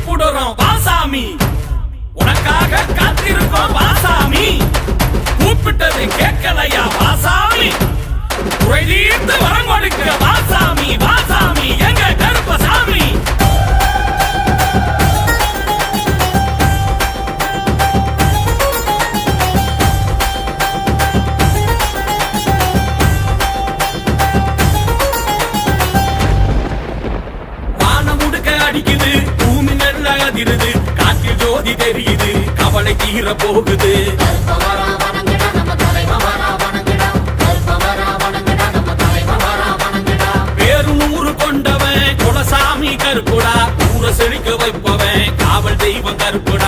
கூப்பிடுறோம் வாசாமி, உனக்காக காத்திருக்கோம் வாசாமி. கூப்பிட்டது கேட்கலையா வாசாமி, குறை தீர்த்து வரம் கொடுக்க வாசாமி. வாசாமி எங்க கருப்பசாமி. அடிக்குது பூமி நல்ல அதிருது, காற்றில் ஜோதி தெரியுது, கவலை தீர போகுது. பேரு நூறு கொண்டவன் குலசாமி கருப்புடா, ஊர செழிக்க வைப்பவன் காவல் தெய்வம் கருப்புடா.